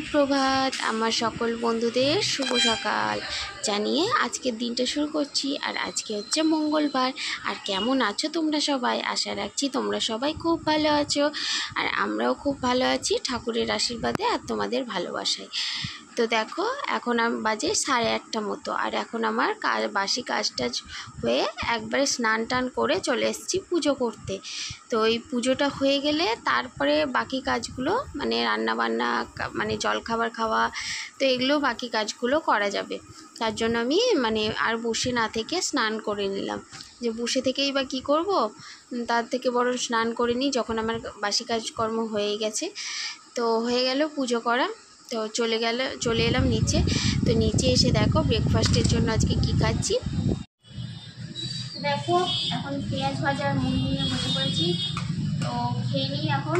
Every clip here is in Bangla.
সুপ্রভাত আমার সকল বন্ধুদের শুভ সকাল জানিয়ে আজকের দিনটা শুরু করছি। আর আজকে হচ্ছে মঙ্গলবার। আর কেমন আছো তোমরা সবাই? আশা রাখছি তোমরা সবাই খুব ভালো আছো, আর আমরাও খুব ভালো আছি ঠাকুরের আশীর্বাদে আর তোমাদের ভালোবাসায়। তো দেখো এখন বাজে 8:30 মতো, আর এখন আমার বাসি কাজ টাজ হয়ে একবারে স্নান টান করে চলে এসেছি পুজো করতে। তো এই পুজোটা হয়ে গেলে তারপরে বাকি কাজগুলো মানে রান্নাবান্না মানে জলখাবার খাওয়া, তো এগুলো বাকি কাজগুলো করা যাবে। তার জন্য আমি মানে আর বসে না থেকে স্নান করে নিলাম, যে বসে থেকেই বা কী করব, তার থেকে বরং স্নান করে নিই যখন আমার বাসি কাজকর্ম হয়ে গেছে। তো হয়ে গেল পুজো করা, তো চলে এলাম নিচে। তো নিচে এসে দেখো ব্রেকফাস্টের জন্য আজকে কি খাচ্ছি। দেখো এখন পেঁয়াজ ভাজার মুড়ি নিয়ে বসে পড়েছি, তো খেয়ে নিই এখন।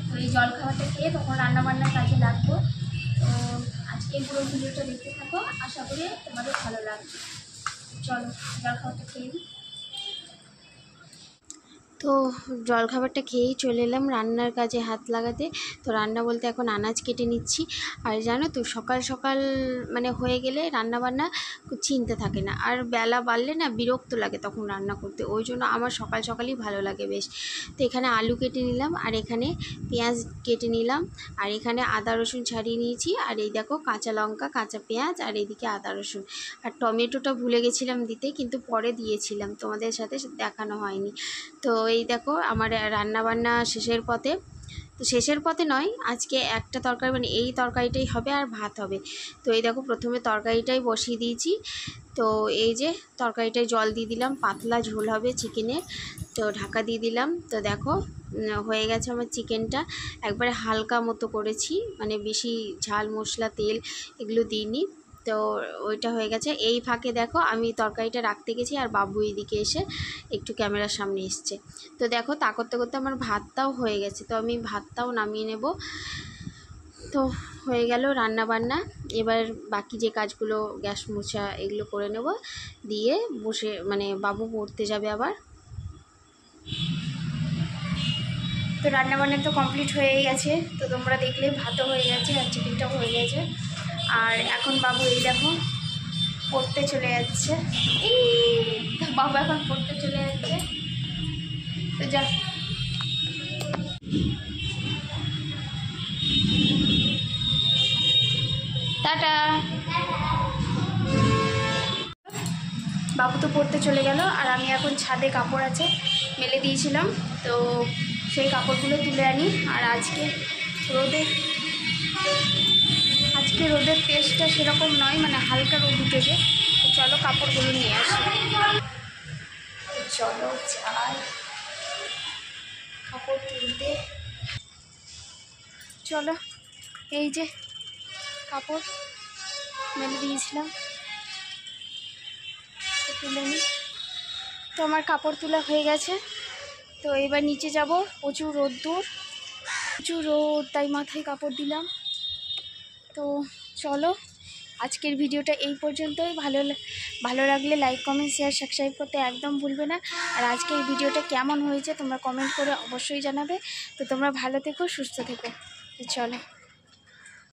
তো এই জলখাবারটা খেয়ে তখন রান্নাবান্নার কাজে লাগবো। তো আজকে পুরো ভিডিওটা দেখতে থাকো, আশা করি তোমাদের ভালো লাগবে। চলো জলখাবারটা খেয়ে নিই। তো জলখাবারটা খেয়েই চলে এলাম রান্নার কাজে হাত লাগাতে। তো রান্না বলতে এখন আনাজ কেটে নিচ্ছি। আর জানো তো সকাল সকাল মানে হয়ে গেলে রান্নাবান্না চিনতে থাকে না, আর বেলা বাড়লে না বিরক্ত লাগে তখন রান্না করতে। ওই জন্য আমার সকাল সকালই ভালো লাগে বেশ। তো এখানে আলু কেটে নিলাম, আর এখানে পেঁয়াজ কেটে নিলাম, আর এখানে আদা রসুন ছাড়িয়ে নিয়েছি। আর এই দেখো কাঁচা লঙ্কা, কাঁচা পেঁয়াজ, আর এইদিকে আদা রসুন। আর টমেটোটা ভুলে গেছিলাম দিতে, কিন্তু পরে দিয়েছিলাম, তোমাদের সাথে দেখানো হয়নি। তো এই দেখো আমার রান্নাবান্না শেষের পথে। তো শেষের পথে নয়, আজকে একটা তরকারি মানে এই তরকারিটাই হবে আর ভাত হবে। তো এই দেখো প্রথমে তরকারিটাই বসিয়ে দিয়েছি। তো এই যে তরকারিটায় জল দিয়ে দিলাম, পাতলা ঝোল হবে চিকেনের। তো ঢাকা দিয়ে দিলাম। তো দেখো হয়ে গেছে আমার চিকেনটা। একবারে হালকা মতো করেছি, মানে বেশি ঝাল মশলা তেল এগুলো দিইনি। তো ওইটা হয়ে গেছে। এই ফাঁকে দেখো আমি তরকারিটা রাখতে গেছি, আর বাবু এইদিকে এসে একটু ক্যামেরার সামনে এসছে। তো দেখো তা করতে করতে আমার ভাতটাও হয়ে গেছে, তো আমি ভাতটাও নামিয়ে নেব। তো হয়ে গেল রান্না বান্না। এবার বাকি যে কাজগুলো গ্যাস মোছা এগুলো করে নেব, দিয়ে বসে মানে বাবু পড়তে যাবে আবার। তো রান্নাবান্না তো কমপ্লিট হয়ে গেছে, তো তোমরা দেখলে ভাতও হয়ে গেছে আর চিকেনটাও হয়ে গেছে। আর এখন বাবু এই দেখো পড়তে চলে যাচ্ছে। এই বাবু এখন পড়তে চলে যাচ্ছে। তো যা টাটা। বাবু তো পড়তে চলে গেল, আর আমি এখন ছাদে কাপড় আছে মেলে দিয়েছিলাম, তো সেই কাপড়গুলো তুলে আনি। আর আজকে রোদের তেজটা সেরকম নয়, মানে হালকা রোদ উঠেছে। তো চলো কাপড়গুলো নিয়ে আসি। চলো যাই কাপড় তুলতে। চলো এই যে কাপড় মেলে দিয়েছিলাম, তুলে নিই। তো আমার কাপড় তোলা হয়ে গেছে। তো এবার নিচে যাব, প্রচুর রোদ্দুর, প্রচুর রোদ, তাই মাথায় কাপড় দিলাম। তো চলো আজকের ভিডিওটা এই পর্যন্তই। ভালো লাগলে লাইক কমেন্ট শেয়ার সাবস্ক্রাইব করতে একদম ভুলবে না। আর আজকের ভিডিওটা কেমন হয়েছে তোমরা কমেন্ট করে অবশ্যই জানাবে। তো তোমরা ভালো থেকো, সুস্থ থেকো। তো চলো।